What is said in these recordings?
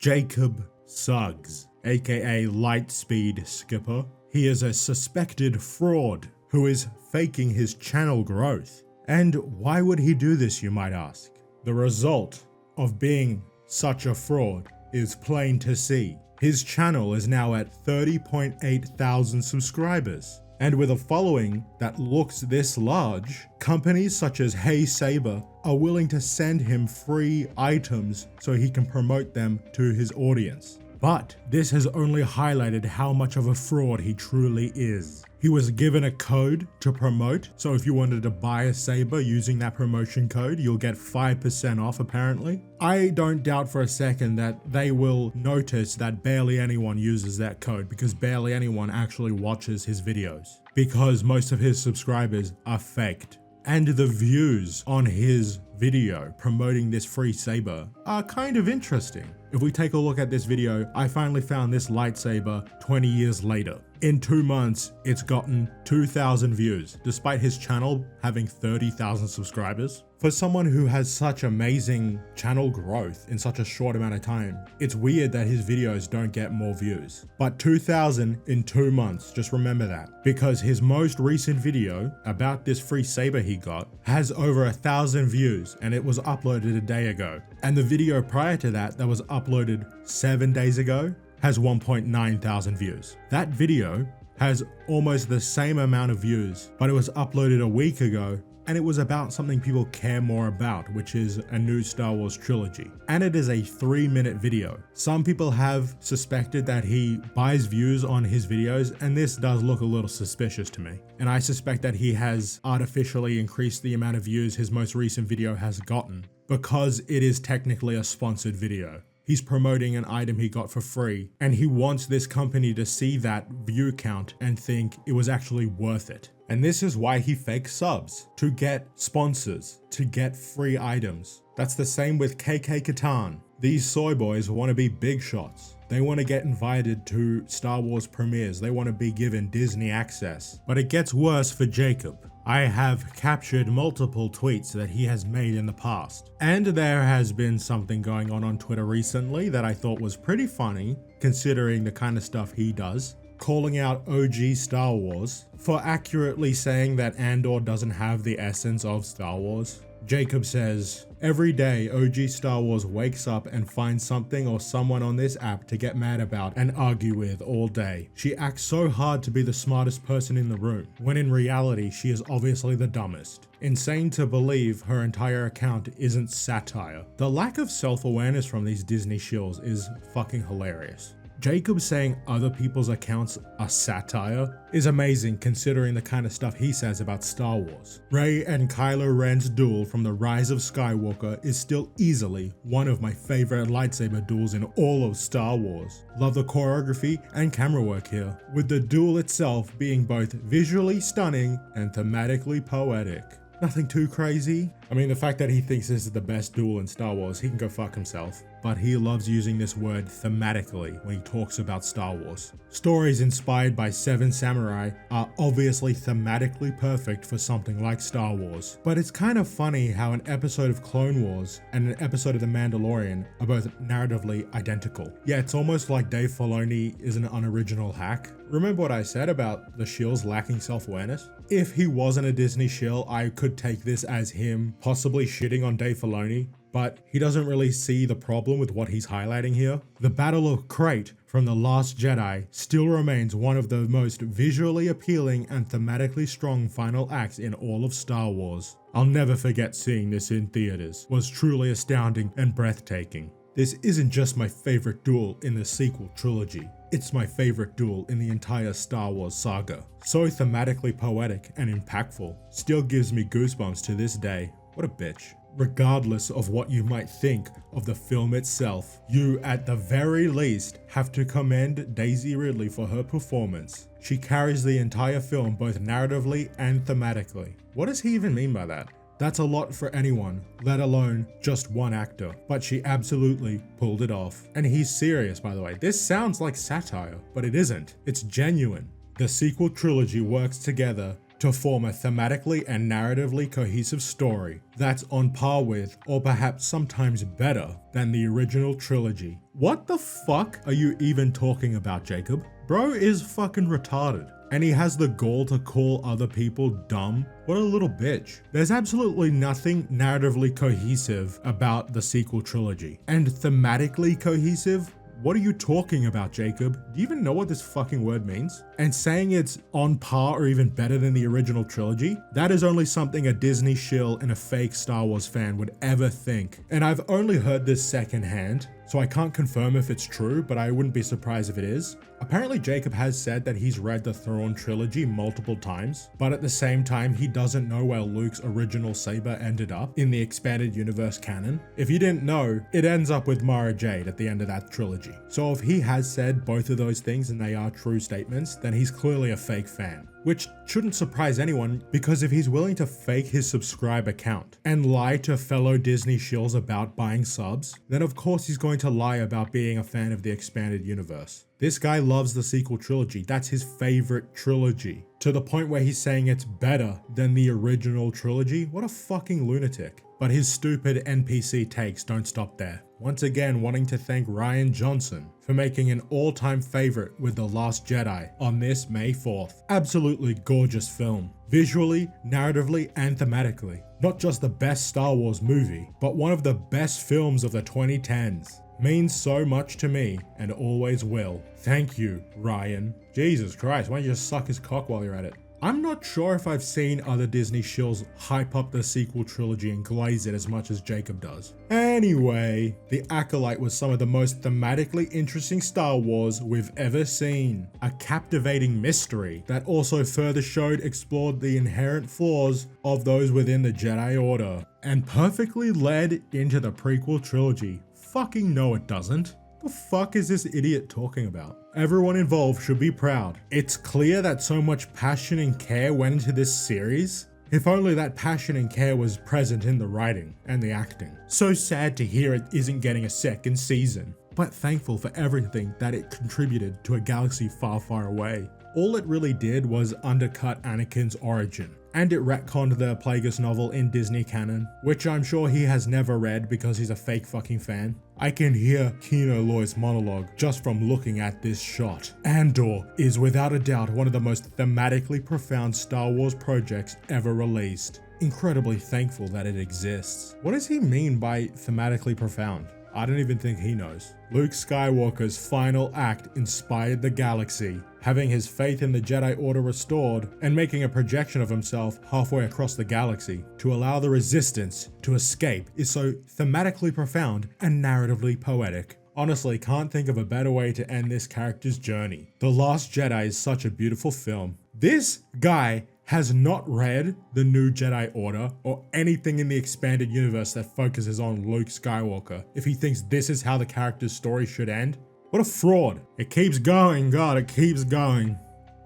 Jacob Suggs, aka Lightspeed Skipper. He is a suspected fraud who is faking his channel growth. And why would he do this, you might ask? The result of being such a fraud is plain to see. His channel is now at 30.8 thousand subscribers. And with a following that looks this large, companies such as Hey Saber are willing to send him free items so he can promote them to his audience. But this has only highlighted how much of a fraud he truly is. He was given a code to promote, so if you wanted to buy a saber using that promotion code, you'll get 5% off apparently. I don't doubt for a second that they will notice that barely anyone uses that code because barely anyone actually watches his videos because most of his subscribers are faked. And the views on his video promoting this free saber are kind of interesting. If we take a look at this video, I finally found this lightsaber 20 years later. In 2 months, it's gotten 2,000 views, despite his channel having 30,000 subscribers. For someone who has such amazing channel growth in such a short amount of time, it's weird that his videos don't get more views. But 2,000 in 2 months, just remember that. Because his most recent video about this free saber he got has over 1,000 views and it was uploaded a day ago. And the video prior to that was uploaded 7 days ago has 1.9 thousand views. That video has almost the same amount of views, but it was uploaded a week ago and it was about something people care more about, which is a new Star Wars trilogy. And it is a 3-minute video. Some people have suspected that he buys views on his videos, and this does look a little suspicious to me. And I suspect that he has artificially increased the amount of views his most recent video has gotten because it is technically a sponsored video. He's promoting an item he got for free, and he wants this company to see that view count and think it was actually worth it. And this is why he fakes subs, to get sponsors, to get free items. That's the same with KK Katan. These soy boys want to be big shots. They want to get invited to Star Wars premieres. They want to be given Disney access. But it gets worse for Jacob. I have captured multiple tweets that he has made in the past. And there has been something going on Twitter recently that I thought was pretty funny, considering the kind of stuff he does. Calling out OG Star Wars for accurately saying that Andor doesn't have the essence of Star Wars. Jacob says, "Every day OG Star Wars wakes up and finds something or someone on this app to get mad about and argue with all day. She acts so hard to be the smartest person in the room, when in reality she is obviously the dumbest. Insane to believe her entire account isn't satire." The lack of self-awareness from these Disney shills is fucking hilarious. Jacob saying other people's accounts are satire is amazing considering the kind of stuff he says about Star Wars. Rey and Kylo Ren's duel from The Rise of Skywalker is still easily one of my favorite lightsaber duels in all of Star Wars. Love the choreography and camera work here, with the duel itself being both visually stunning and thematically poetic. Nothing too crazy. I mean, the fact that he thinks this is the best duel in Star Wars, he can go fuck himself. But he loves using this word thematically when he talks about Star Wars. Stories inspired by Seven Samurai are obviously thematically perfect for something like Star Wars. But it's kind of funny how an episode of Clone Wars and an episode of The Mandalorian are both narratively identical. Yeah, it's almost like Dave Filoni is an unoriginal hack. Remember what I said about the shills lacking self-awareness? If he wasn't a Disney shill, I could take this as him possibly shitting on Dave Filoni, but he doesn't really see the problem with what he's highlighting here. The Battle of Crate from The Last Jedi still remains one of the most visually appealing and thematically strong final acts in all of Star Wars. I'll never forget seeing this in theaters. It was truly astounding and breathtaking. This isn't just my favorite duel in the sequel trilogy. It's my favorite duel in the entire Star Wars saga. So thematically poetic and impactful. Still gives me goosebumps to this day. What a bitch. Regardless of what you might think of the film itself, you at the very least have to commend Daisy Ridley for her performance. She carries the entire film both narratively and thematically. What does he even mean by that? That's a lot for anyone, let alone just one actor, but she absolutely pulled it off. And he's serious, by the way. This sounds like satire, but it isn't. It's genuine. The sequel trilogy works together to form a thematically and narratively cohesive story that's on par with, or perhaps sometimes better than, the original trilogy. What the fuck are you even talking about, Jacob? Bro is fucking retarded. And he has the gall to call other people dumb? What a little bitch. There's absolutely nothing narratively cohesive about the sequel trilogy. And thematically cohesive? What are you talking about, Jacob? Do you even know what this fucking word means? And saying it's on par or even better than the original trilogy? That is only something a Disney shill and a fake Star Wars fan would ever think. And I've only heard this secondhand, so I can't confirm if it's true, but I wouldn't be surprised if it is. Apparently Jacob has said that he's read the Thrawn trilogy multiple times, but at the same time he doesn't know where Luke's original saber ended up in the expanded universe canon. If you didn't know, it ends up with Mara Jade at the end of that trilogy. So if he has said both of those things and they are true statements, then he's clearly a fake fan. Which shouldn't surprise anyone, because if he's willing to fake his subscribe account and lie to fellow Disney shills about buying subs, then of course he's going to lie about being a fan of the expanded universe. This guy loves the sequel trilogy. That's his favorite trilogy. To the point where he's saying it's better than the original trilogy. What a fucking lunatic. But his stupid NPC takes don't stop there. Once again, wanting to thank Rian Johnson for making an all-time favorite with The Last Jedi on this May 4th. Absolutely gorgeous film. Visually, narratively, and thematically. Not just the best Star Wars movie, but one of the best films of the 2010s. Means so much to me, and always will. Thank you, Ryan. Jesus Christ, why don't you just suck his cock while you're at it? I'm not sure if I've seen other Disney shills hype up the sequel trilogy and glaze it as much as Jacob does. Anyway, The Acolyte was some of the most thematically interesting Star Wars we've ever seen. A captivating mystery that also further explored the inherent flaws of those within the Jedi Order, and perfectly led into the prequel trilogy. Fucking no it doesn't. The fuck is this idiot talking about? Everyone involved should be proud. It's clear that so much passion and care went into this series. If only that passion and care was present in the writing and the acting. So sad to hear it isn't getting a second season, but thankful for everything that it contributed to a galaxy far, far away. All it really did was undercut Anakin's origin, and it retconned the Plagueis novel in Disney canon, which I'm sure he has never read because he's a fake fucking fan. I can hear Kino Loy's monologue just from looking at this shot. Andor is without a doubt one of the most thematically profound Star Wars projects ever released. Incredibly thankful that it exists. What does he mean by thematically profound? I don't even think he knows. Luke Skywalker's final act inspired the galaxy, having his faith in the Jedi Order restored and making a projection of himself halfway across the galaxy to allow the Resistance to escape is so thematically profound and narratively poetic. Honestly, can't think of a better way to end this character's journey. The Last Jedi is such a beautiful film. This guy has not read The New Jedi Order or anything in the expanded universe that focuses on Luke Skywalker if he thinks this is how the character's story should end. What a fraud. It keeps going, God, it keeps going.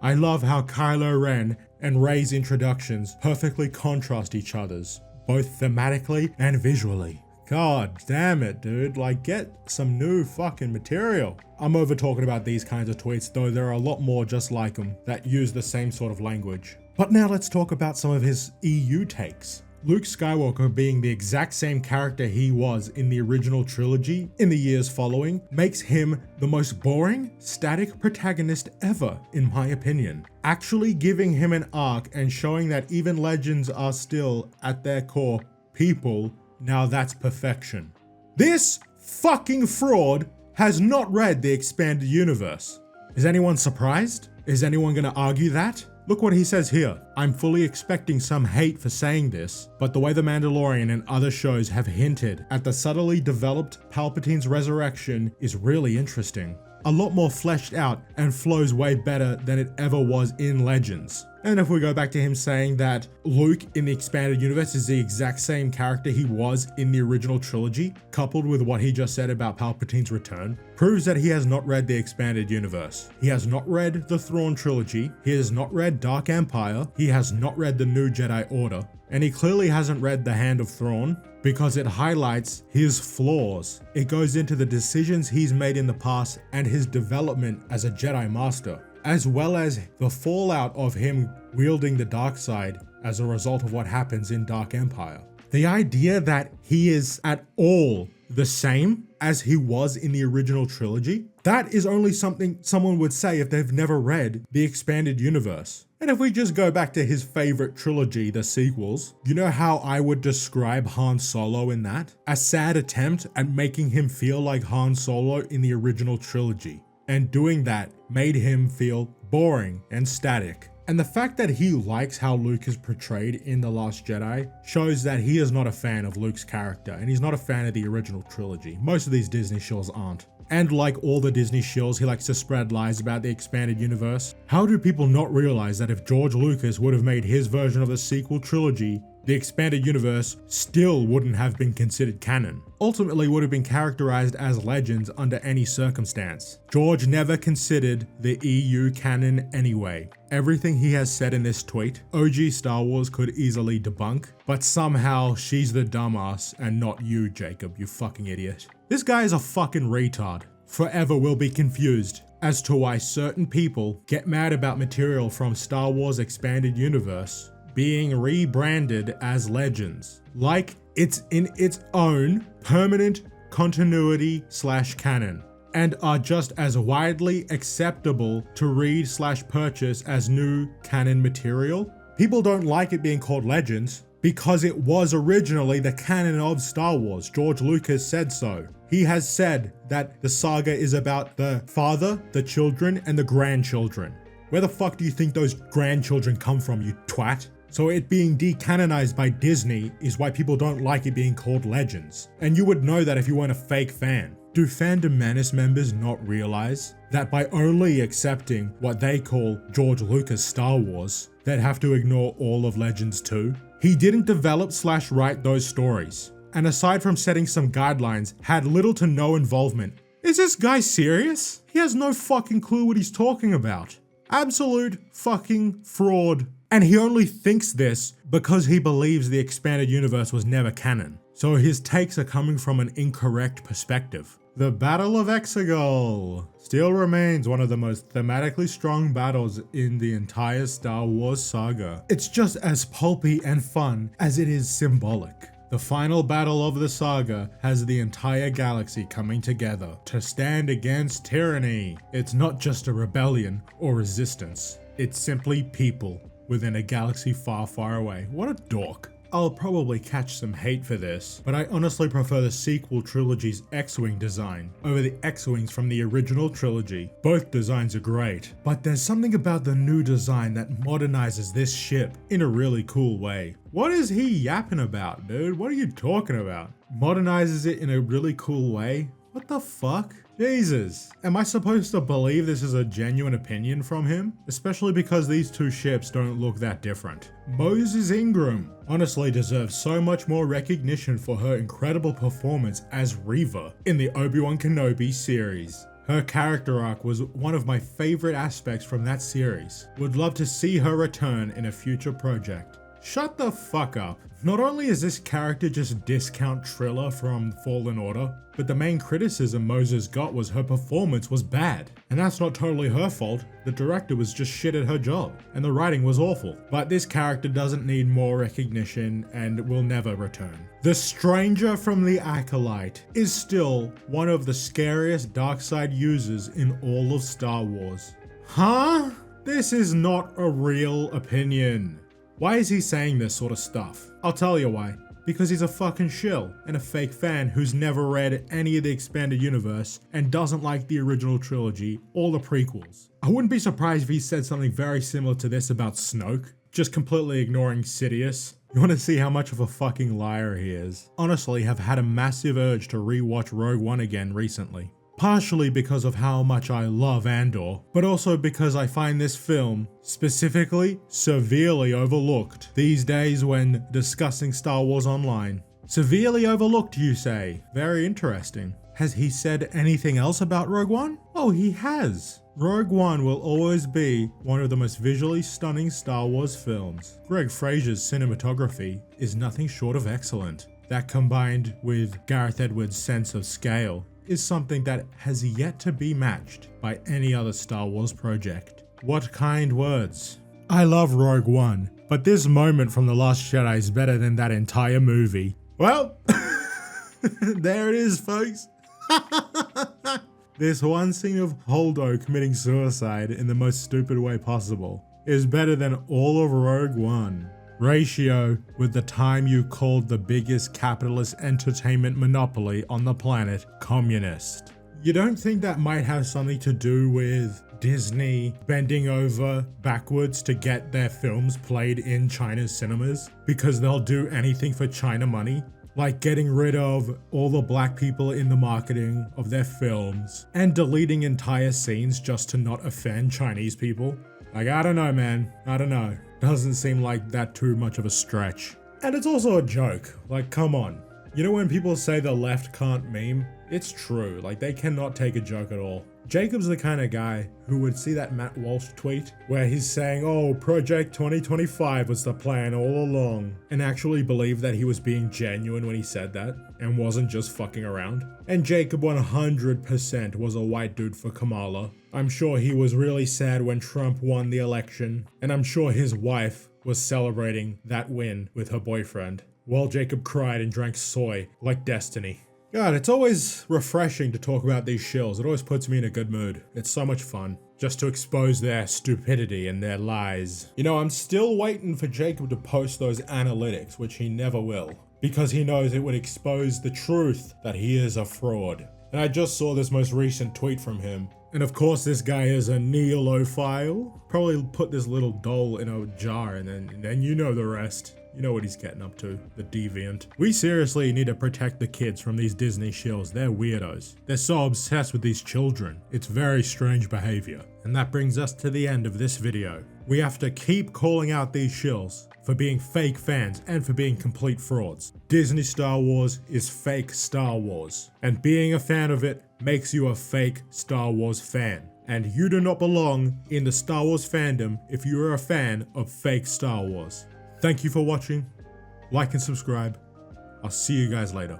I love how Kylo Ren and Rey's introductions perfectly contrast each other's, both thematically and visually. God damn it, dude, like get some new fucking material. I'm over talking about these kinds of tweets, though there are a lot more just like them that use the same sort of language. But now let's talk about some of his EU takes. Luke Skywalker being the exact same character he was in the original trilogy in the years following makes him the most boring, static protagonist ever, in my opinion. Actually giving him an arc and showing that even legends are still, at their core, people, now that's perfection. This fucking fraud has not read the expanded universe. Is anyone surprised? Is anyone gonna argue that? Look what he says here. I'm fully expecting some hate for saying this, but the way The Mandalorian and other shows have hinted at the subtly developed Palpatine's resurrection is really interesting. A lot more fleshed out and flows way better than it ever was in Legends. And if we go back to him saying that Luke in the expanded universe is the exact same character he was in the original trilogy, coupled with what he just said about Palpatine's return, proves that he has not read the expanded universe. He has not read the Thrawn trilogy, he has not read Dark Empire, he has not read the New Jedi Order, and he clearly hasn't read The Hand of Thrawn because it highlights his flaws. It goes into the decisions he's made in the past and his development as a Jedi Master. as well as the fallout of him wielding the dark side as a result of what happens in Dark Empire. The idea that he is at all the same as he was in the original trilogy, that is only something someone would say if they've never read the expanded universe. And if we just go back to his favorite trilogy, the sequels, you know how I would describe Han Solo in that? A sad attempt at making him feel like Han Solo in the original trilogy. And doing that made him feel boring and static. And the fact that he likes how Luke is portrayed in The Last Jedi shows that he is not a fan of Luke's character, and he's not a fan of the original trilogy. Most of these Disney shills aren't. And like all the Disney shills, he likes to spread lies about the expanded universe. How do people not realize that if George Lucas would have made his version of the sequel trilogy, the expanded universe still wouldn't have been considered canon? Ultimately would have been characterized as legends under any circumstance. George never considered the EU canon anyway. Everything he has said in this tweet, OG Star Wars could easily debunk, but somehow she's the dumbass and not you, Jacob, you fucking idiot. This guy is a fucking retard. Forever will be confused as to why certain people get mad about material from Star Wars Expanded Universe being rebranded as legends, like it's in its own permanent continuity / canon, and are just as widely acceptable to read / purchase as new canon material. People don't like it being called legends because it was originally the canon of Star Wars. George Lucas said so. He has said that the saga is about the father, the children, and the grandchildren. Where the fuck do you think those grandchildren come from, you twat? So it being decanonized by Disney is why people don't like it being called legends. And you would know that if you weren't a fake fan. Do Fandom Menace members not realize that by only accepting what they call George Lucas Star Wars, they'd have to ignore all of Legends too? He didn't develop / write those stories, and aside from setting some guidelines, had little to no involvement. Is this guy serious? He has no fucking clue what he's talking about. Absolute fucking fraud. And he only thinks this because he believes the expanded universe was never canon. So his takes are coming from an incorrect perspective. The Battle of Exegol still remains one of the most thematically strong battles in the entire Star Wars saga. It's just as pulpy and fun as it is symbolic. The final battle of the saga has the entire galaxy coming together to stand against tyranny. It's not just a rebellion or resistance. It's simply people within a galaxy far, far away. What a dork. I'll probably catch some hate for this, but I honestly prefer the sequel trilogy's X-Wing design over the X-Wings from the original trilogy. Both designs are great, but there's something about the new design that modernizes this ship in a really cool way. What is he yapping about, dude? What are you talking about? Modernizes it in a really cool way? What the fuck? Jesus. Am I supposed to believe this is a genuine opinion from him? Especially because these two ships don't look that different. Moses Ingram honestly deserves so much more recognition for her incredible performance as Reva in the Obi-Wan Kenobi series. Her character arc was one of my favorite aspects from that series. Would love to see her return in a future project. Shut the fuck up. Not only is this character just discount Trilla from Fallen Order, but the main criticism Moses got was her performance was bad. And that's not totally her fault. The director was just shit at her job, and the writing was awful. But this character doesn't need more recognition and will never return. The Stranger from the Acolyte is still one of the scariest dark side users in all of Star Wars. Huh? This is not a real opinion. Why is he saying this sort of stuff? I'll tell you why. Because he's a fucking shill and a fake fan who's never read any of the expanded universe and doesn't like the original trilogy or the prequels. I wouldn't be surprised if he said something very similar to this about Snoke, just completely ignoring Sidious. You want to see how much of a fucking liar he is? Honestly, have had a massive urge to rewatch Rogue One again recently. Partially because of how much I love Andor, but also because I find this film specifically severely overlooked these days when discussing Star Wars online. Severely overlooked, you say? Very interesting. Has he said anything else about Rogue One? Oh, he has. Rogue One will always be one of the most visually stunning Star Wars films. Greg Fraser's cinematography is nothing short of excellent. That combined with Gareth Edwards' sense of scale is something that has yet to be matched by any other Star Wars project. What kind words. I love Rogue One, but this moment from The Last Jedi is better than that entire movie. Well, there it is, folks. This one scene of Holdo committing suicide in the most stupid way possible is better than all of Rogue One. Ratio with the time you called the biggest capitalist entertainment monopoly on the planet communist. You don't think that might have something to do with Disney bending over backwards to get their films played in China's cinemas because they'll do anything for China money? Like getting rid of all the black people in the marketing of their films and deleting entire scenes just to not offend Chinese people? Like, I don't know, man. I don't know. Doesn't seem like that too much of a stretch. And it's also a joke. Like, come on. You know when people say the left can't meme? It's true. Like, they cannot take a joke at all. Jacob's the kind of guy who would see that Matt Walsh tweet where he's saying, oh, Project 2025 was the plan all along, and actually believe that he was being genuine when he said that and wasn't just fucking around. And Jacob 100% was a white dude for Kamala. I'm sure he was really sad when Trump won the election, and I'm sure his wife was celebrating that win with her boyfriend, while Jacob cried and drank soy like Destiny. God, it's always refreshing to talk about these shills. It always puts me in a good mood. It's so much fun just to expose their stupidity and their lies. You know, I'm still waiting for Jacob to post those analytics, which he never will, because he knows it would expose the truth that he is a fraud. And I just saw this most recent tweet from him. And of course, this guy is a neolophile. Probably put this little doll in a jar and then you know the rest. You know what he's getting up to, the deviant. We seriously need to protect the kids from these Disney shills. They're weirdos. They're so obsessed with these children. It's very strange behavior. And that brings us to the end of this video. We have to keep calling out these shills for being fake fans and for being complete frauds. Disney Star Wars is fake Star Wars. And being a fan of it makes you a fake Star Wars fan. And you do not belong in the Star Wars fandom if you are a fan of fake Star Wars. Thank you for watching. Like and subscribe. I'll see you guys later.